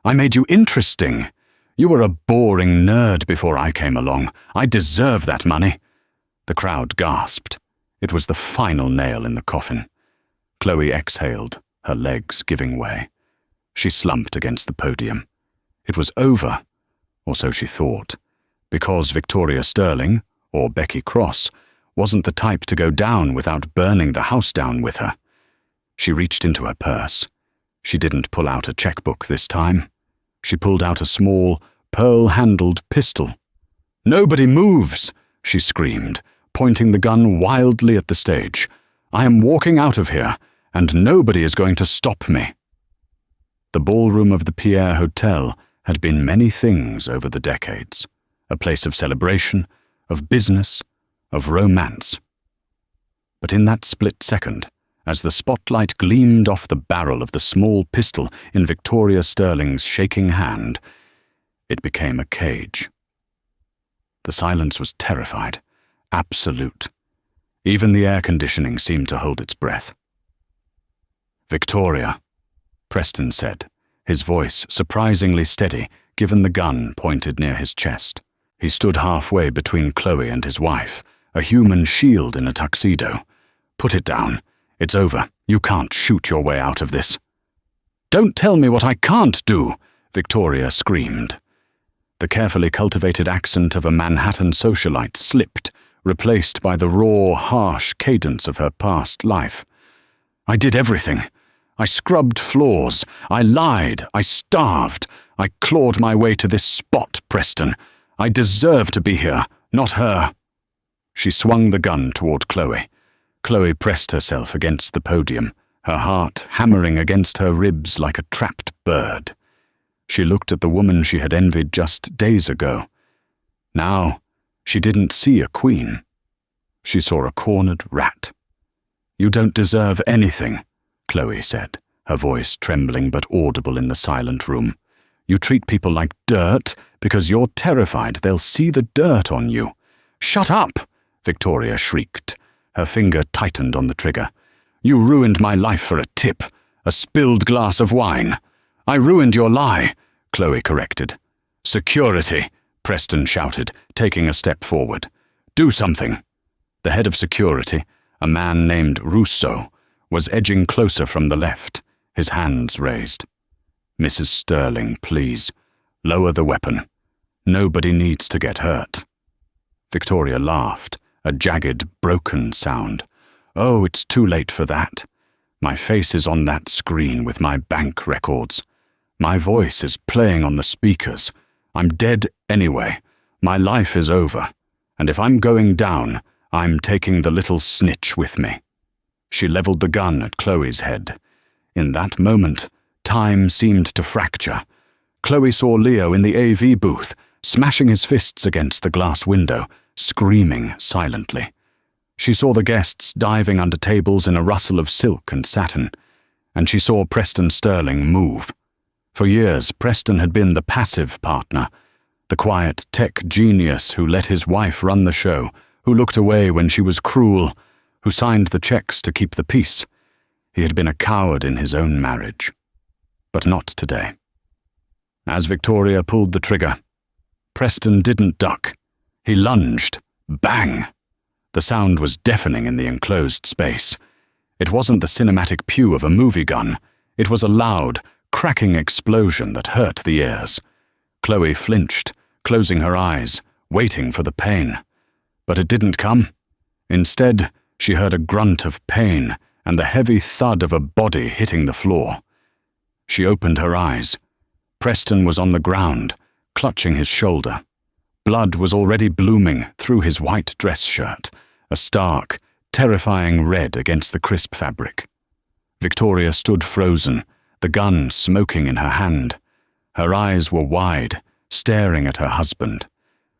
"I made you interesting. You were a boring nerd before I came along. I deserve that money." The crowd gasped. It was the final nail in the coffin. Chloe exhaled, her legs giving way. She slumped against the podium. It was over, or so she thought, because Victoria Sterling, or Becky Cross, wasn't the type to go down without burning the house down with her. She reached into her purse. She didn't pull out a checkbook this time. She pulled out a small, pearl-handled pistol. "Nobody moves!" she screamed, pointing the gun wildly at the stage. "I am walking out of here, and nobody is going to stop me." The ballroom of the Pierre Hotel had been many things over the decades. A place of celebration, of business, of romance. But in that split second, as the spotlight gleamed off the barrel of the small pistol in Victoria Sterling's shaking hand, it became a cage. The silence was terrified, absolute. Even the air conditioning seemed to hold its breath. "Victoria," Preston said, his voice surprisingly steady given the gun pointed near his chest. He stood halfway between Chloe and his wife, a human shield in a tuxedo. "Put it down. It's over. You can't shoot your way out of this." "Don't tell me what I can't do," Victoria screamed. The carefully cultivated accent of a Manhattan socialite slipped, replaced by the raw, harsh cadence of her past life. "I did everything. I scrubbed floors. I lied. I starved. I clawed my way to this spot, Preston. I deserve to be here, not her." She swung the gun toward Chloe. Chloe pressed herself against the podium, her heart hammering against her ribs like a trapped bird. She looked at the woman she had envied just days ago. Now, she didn't see a queen. She saw a cornered rat. "You don't deserve anything," Chloe said, her voice trembling but audible in the silent room. "You treat people like dirt because you're terrified they'll see the dirt on you." "Shut up!" Victoria shrieked. Her finger tightened on the trigger. "You ruined my life for a tip, a spilled glass of wine." "I ruined your lie," Chloe corrected. "Security," Preston shouted, taking a step forward. "Do something." The head of security, a man named Rousseau, was edging closer from the left, his hands raised. "Mrs. Sterling, please, lower the weapon. Nobody needs to get hurt." Victoria laughed, a jagged, broken sound. "Oh, it's too late for that. My face is on that screen with my bank records. My voice is playing on the speakers. I'm dead anyway. My life is over. And if I'm going down, I'm taking the little snitch with me." She leveled the gun at Chloe's head. In that moment, time seemed to fracture. Chloe saw Leo in the AV booth, smashing his fists against the glass window, screaming silently. She saw the guests diving under tables in a rustle of silk and satin, and she saw Preston Sterling move. For years, Preston had been the passive partner, the quiet tech genius who let his wife run the show, who looked away when she was cruel, who signed the checks to keep the peace. He had been a coward in his own marriage. But not today. As Victoria pulled the trigger, Preston didn't duck. He lunged. Bang! The sound was deafening in the enclosed space. It wasn't the cinematic pew of a movie gun. It was a loud, cracking explosion that hurt the ears. Chloe flinched, closing her eyes, waiting for the pain. But it didn't come. Instead, she heard a grunt of pain and the heavy thud of a body hitting the floor. She opened her eyes. Preston was on the ground, clutching his shoulder. Blood was already blooming through his white dress shirt, a stark, terrifying red against the crisp fabric. Victoria stood frozen, the gun smoking in her hand. Her eyes were wide, staring at her husband.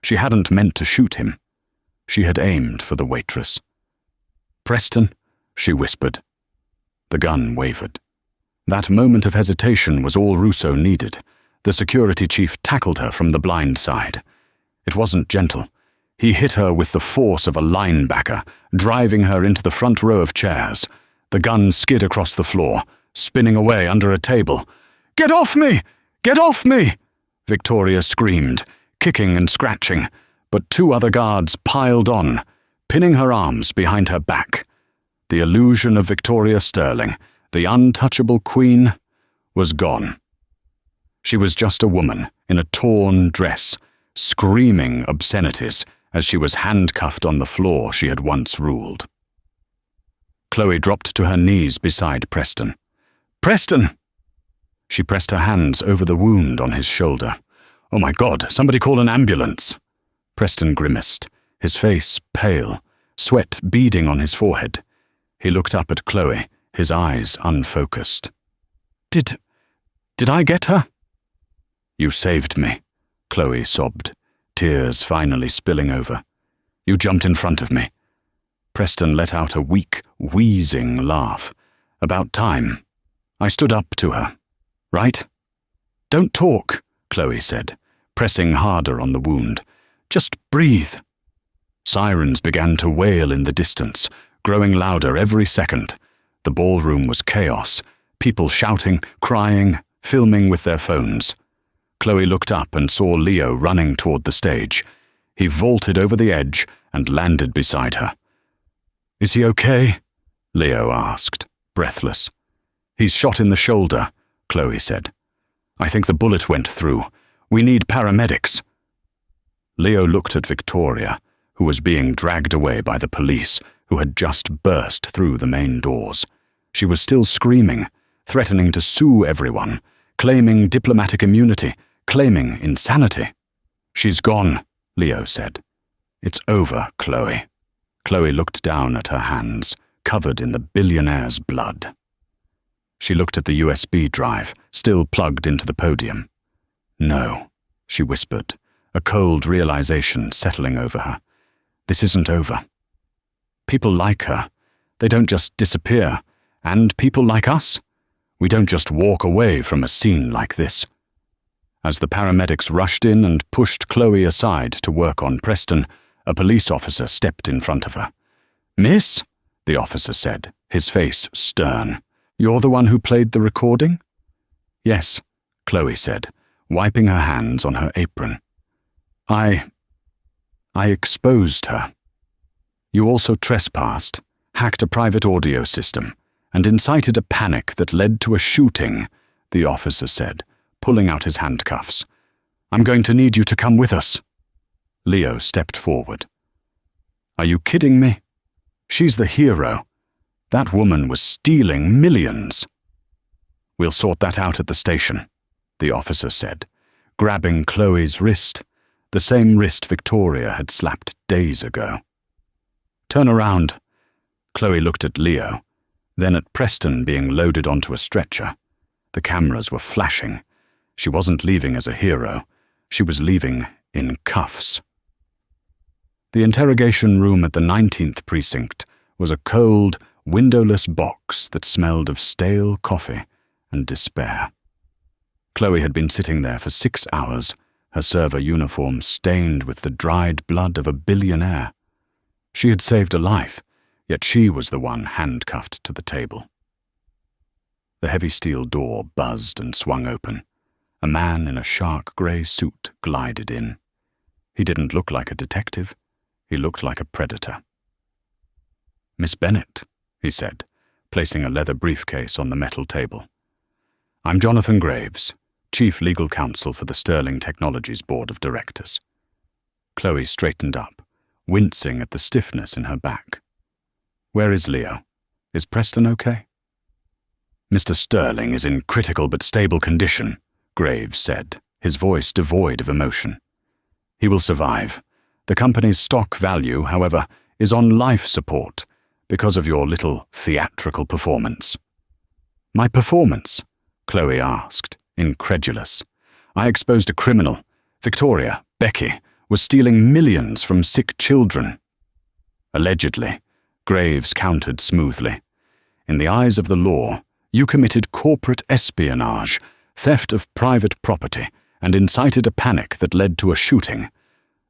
She hadn't meant to shoot him. She had aimed for the waitress. "Preston," she whispered. The gun wavered. That moment of hesitation was all Russo needed. The security chief tackled her from the blind side. It wasn't gentle. He hit her with the force of a linebacker, driving her into the front row of chairs. The gun skid across the floor, spinning away under a table. "Get off me! Get off me!" Victoria screamed, kicking and scratching, but two other guards piled on, pinning her arms behind her back. The illusion of Victoria Sterling, the untouchable queen, was gone. She was just a woman in a torn dress, screaming obscenities as she was handcuffed on the floor she had once ruled. Chloe dropped to her knees beside Preston. "Preston!" She pressed her hands over the wound on his shoulder. "Oh my God, somebody call an ambulance!" Preston grimaced, his face pale, sweat beading on his forehead. He looked up at Chloe, his eyes unfocused. Did I get her?" "You saved me," Chloe sobbed, tears finally spilling over. "You jumped in front of me." Preston let out a weak, wheezing laugh. "About time. I stood up to her. Right?" "Don't talk," Chloe said, pressing harder on the wound. "Just breathe." Sirens began to wail in the distance, growing louder every second. The ballroom was chaos, people shouting, crying, filming with their phones. Chloe looked up and saw Leo running toward the stage. He vaulted over the edge and landed beside her. "Is he okay?" Leo asked, breathless. "He's shot in the shoulder," Chloe said. "I think the bullet went through. We need paramedics." Leo looked at Victoria, who was being dragged away by the police, who had just burst through the main doors. She was still screaming, threatening to sue everyone, claiming diplomatic immunity, claiming insanity. "She's gone," Leo said. "It's over, Chloe." Chloe looked down at her hands, covered in the billionaire's blood. She looked at the USB drive, still plugged into the podium. "No," she whispered, a cold realization settling over her. "This isn't over. People like her. They don't just disappear. And people like us. We don't just walk away from a scene like this." As the paramedics rushed in and pushed Chloe aside to work on Preston, a police officer stepped in front of her. "Miss," the officer said, his face stern, "you're the one who played the recording?" "Yes," Chloe said, wiping her hands on her apron. I exposed her. You also trespassed, hacked a private audio system, and incited a panic that led to a shooting," the officer said, pulling out his handcuffs. "I'm going to need you to come with us." Leo stepped forward. "Are you kidding me? She's the hero. That woman was stealing millions." "We'll sort that out at the station," the officer said, grabbing Chloe's wrist, the same wrist Victoria had slapped days ago. "Turn around." Chloe looked at Leo, Then at Preston being loaded onto a stretcher. The cameras were flashing. She wasn't leaving as a hero. She was leaving in cuffs. The interrogation room at the 19th precinct was a cold, windowless box that smelled of stale coffee and despair. Chloe had been sitting there for 6 hours, her server uniform stained with the dried blood of a billionaire. She had saved a life, yet she was the one handcuffed to the table. The heavy steel door buzzed and swung open. A man in a shark grey suit glided in. He didn't look like a detective. He looked like a predator. "Miss Bennett," he said, placing a leather briefcase on the metal table. "I'm Jonathan Graves, Chief Legal Counsel for the Sterling Technologies Board of Directors." Chloe straightened up, wincing at the stiffness in her back. "Where is Leo? Is Preston okay?" "Mr. Sterling is in critical but stable condition," Graves said, his voice devoid of emotion. "He will survive. The company's stock value, however, is on life support because of your little theatrical performance." "My performance?" Chloe asked, incredulous. "I exposed a criminal. Victoria, Becky, was stealing millions from sick children." "Allegedly," Graves countered smoothly. "In the eyes of the law, you committed corporate espionage, theft of private property, and incited a panic that led to a shooting.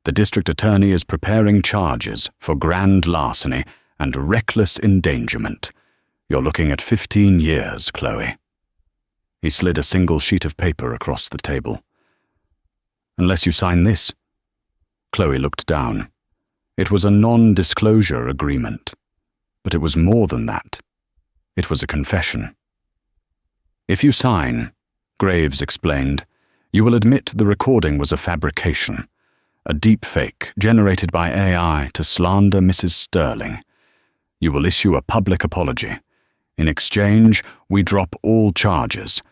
The district attorney is preparing charges for grand larceny and reckless endangerment. You're looking at 15 years, Chloe." He slid a single sheet of paper across the table. "Unless you sign this." Chloe looked down. It was a non-disclosure agreement, but it was more than that. It was a confession. "If you sign," Graves explained, "you will admit the recording was a fabrication, a deepfake generated by AI to slander Mrs. Sterling. You will issue a public apology. In exchange, we drop all charges,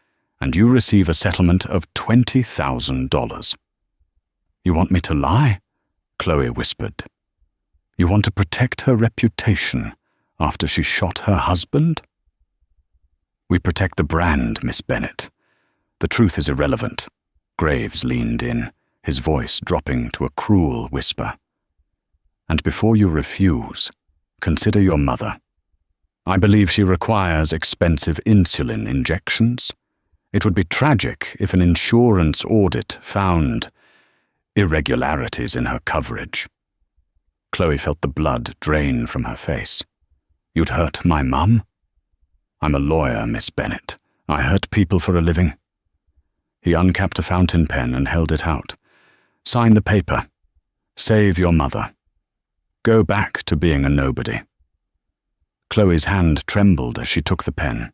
and you receive a settlement of $20,000. "You want me to lie?" Chloe whispered. "You want to protect her reputation after she shot her husband?" "We protect the brand, Miss Bennett. The truth is irrelevant." Graves leaned in, his voice dropping to a cruel whisper. "And before you refuse, consider your mother. I believe she requires expensive insulin injections. It would be tragic if an insurance audit found irregularities in her coverage." Chloe felt the blood drain from her face. "You'd hurt my mum?" "I'm a lawyer, Miss Bennett. I hurt people for a living." He uncapped a fountain pen and held it out. "Sign the paper. Save your mother. Go back to being a nobody." Chloe's hand trembled as she took the pen.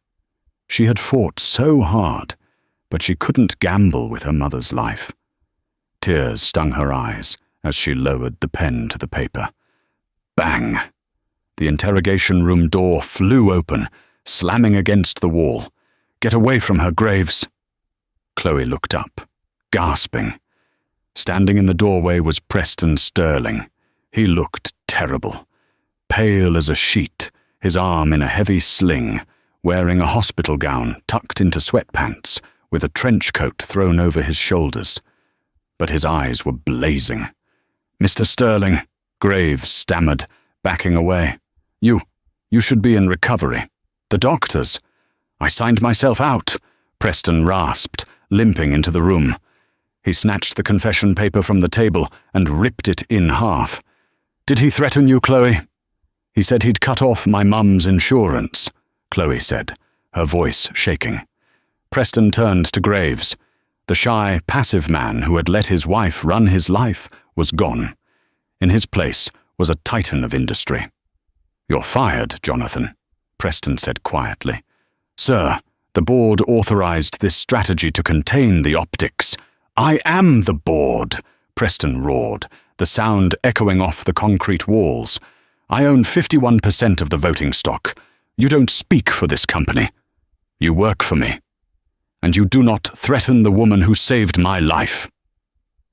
She had fought so hard, but she couldn't gamble with her mother's life. Tears stung her eyes as she lowered the pen to the paper. Bang! The interrogation room door flew open, slamming against the wall. "Get away from her, Graves." Chloe looked up, gasping. Standing in the doorway was Preston Sterling. He looked terrible, pale as a sheet, his arm in a heavy sling, wearing a hospital gown tucked into sweatpants, with a trench coat thrown over his shoulders. But his eyes were blazing. "Mr. Sterling," Graves stammered, backing away. You should be in recovery. The doctors." "I signed myself out," Preston rasped, limping into the room. He snatched the confession paper from the table and ripped it in half. "Did he threaten you, Chloe?" "He said he'd cut off my mum's insurance," Chloe said, her voice shaking. Preston turned to Graves. The shy, passive man who had let his wife run his life was gone. In his place was a titan of industry. "You're fired, Jonathan," Preston said quietly. "Sir, the board authorized this strategy to contain the optics." "I am the board," Preston roared, the sound echoing off the concrete walls. "I own 51% of the voting stock. You don't speak for this company. You work for me. And you do not threaten the woman who saved my life."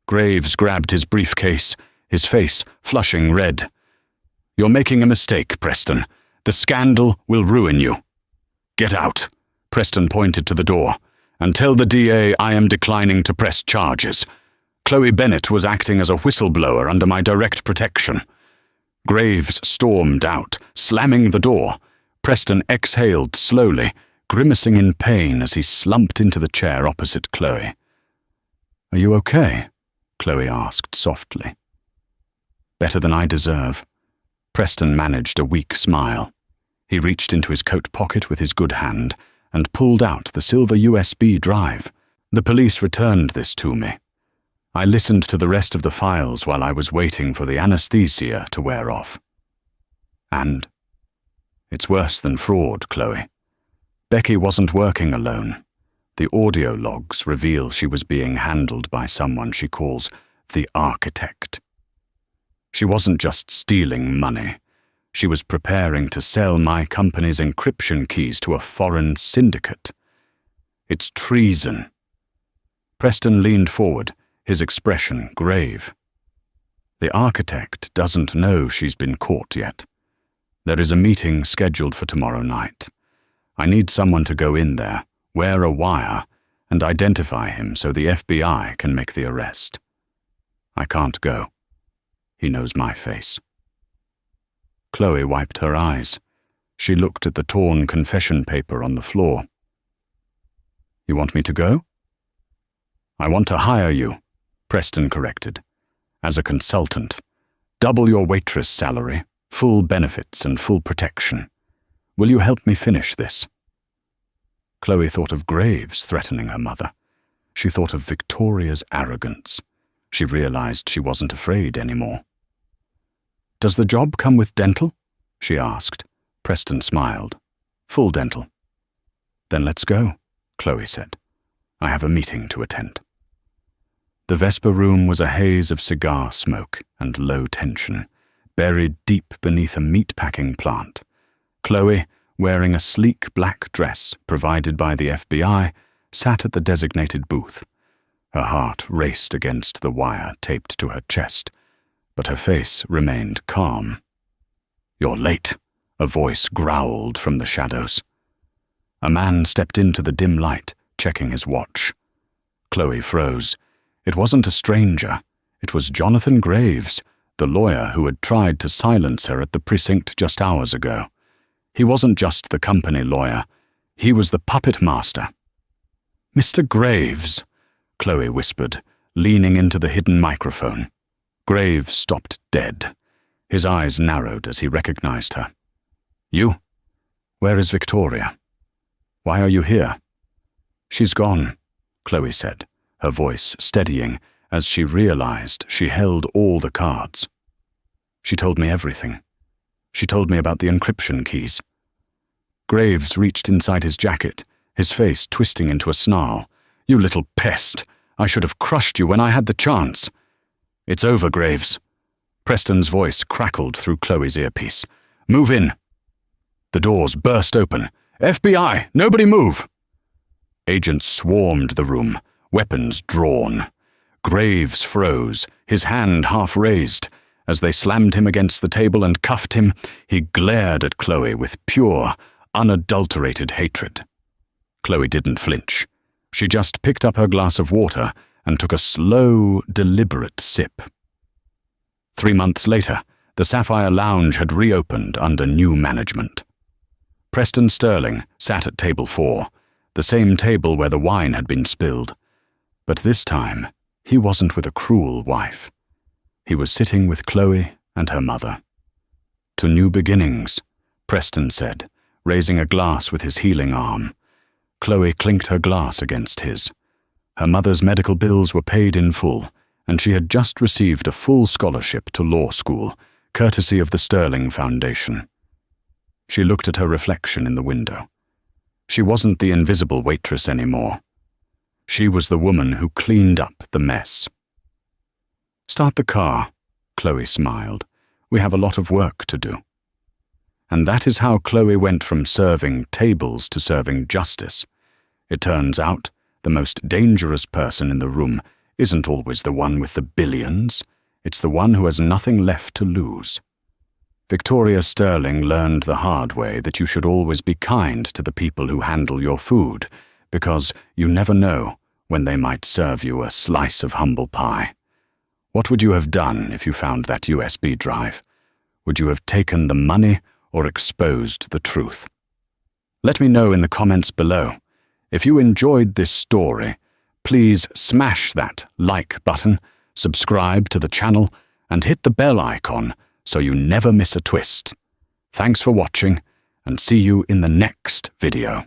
Graves grabbed his briefcase, his face flushing red. "You're making a mistake, Preston. The scandal will ruin you. "Get out," Preston pointed to the door, "and tell the DA I am declining to press charges. Chloe Bennett was acting as a whistleblower under my direct protection." Graves stormed out, slamming the door. Preston exhaled slowly, grimacing in pain as he slumped into the chair opposite Chloe. "Are you okay?" Chloe asked softly. "Better than I deserve." Preston managed a weak smile. He reached into his coat pocket with his good hand and pulled out the silver USB drive. "The police returned this to me. I listened to the rest of the files while I was waiting for the anesthesia to wear off. And it's worse than fraud, Chloe. Becky wasn't working alone. The audio logs reveal she was being handled by someone she calls the architect. She wasn't just stealing money. She was preparing to sell my company's encryption keys to a foreign syndicate. It's treason." Preston leaned forward, his expression grave. "The architect doesn't know she's been caught yet. There is a meeting scheduled for tomorrow night. I need someone to go in there, wear a wire, and identify him so the FBI can make the arrest. I can't go. He knows my face." Chloe wiped her eyes. She looked at the torn confession paper on the floor. "You want me to go?" "I want to hire you," Preston corrected, "as a consultant. Double your waitress salary, full benefits and full protection. Will you help me finish this?" Chloe thought of Graves threatening her mother. She thought of Victoria's arrogance. She realized she wasn't afraid anymore. "Does the job come with dental?" she asked. Preston smiled. "Full dental." "Then let's go," Chloe said. "I have a meeting to attend." The Vesper room was a haze of cigar smoke and low tension, buried deep beneath a meat-packing plant. Chloe, wearing a sleek black dress provided by the FBI, sat at the designated booth. Her heart raced against the wire taped to her chest, but her face remained calm. "You're late," a voice growled from the shadows. A man stepped into the dim light, checking his watch. Chloe froze. It wasn't a stranger. It was Jonathan Graves, the lawyer who had tried to silence her at the precinct just hours ago. He wasn't just the company lawyer. He was the puppet master. "Mr. Graves," Chloe whispered, leaning into the hidden microphone. Graves stopped dead. His eyes narrowed as he recognized her. "You? Where is Victoria? Why are you here?" "She's gone," Chloe said, her voice steadying as she realized she held all the cards. "She told me everything. She told me about the encryption keys." Graves reached inside his jacket, his face twisting into a snarl. "You little pest! I should have crushed you when I had the chance." "It's over, Graves." Preston's voice crackled through Chloe's earpiece. "Move in." The doors burst open. "FBI! Nobody move!" Agents swarmed the room, weapons drawn. Graves froze, his hand half raised. As they slammed him against the table and cuffed him, he glared at Chloe with pure, unadulterated hatred. Chloe didn't flinch. She just picked up her glass of water and took a slow, deliberate sip. 3 months later, the Sapphire Lounge had reopened under new management. Preston Sterling sat at table 4, the same table where the wine had been spilled. But this time, he wasn't with a cruel wife. He was sitting with Chloe and her mother. "To new beginnings," Preston said, raising a glass with his healing arm. Chloe clinked her glass against his. Her mother's medical bills were paid in full, and she had just received a full scholarship to law school, courtesy of the Sterling Foundation. She looked at her reflection in the window. She wasn't the invisible waitress anymore. She was the woman who cleaned up the mess. "Start the car," Chloe smiled. "We have a lot of work to do." And that is how Chloe went from serving tables to serving justice. It turns out, the most dangerous person in the room isn't always the one with the billions. It's the one who has nothing left to lose. Victoria Sterling learned the hard way that you should always be kind to the people who handle your food, because you never know when they might serve you a slice of humble pie. What would you have done if you found that USB drive? Would you have taken the money or exposed the truth? Let me know in the comments below. If you enjoyed this story, please smash that like button, subscribe to the channel, and hit the bell icon so you never miss a twist. Thanks for watching, and see you in the next video.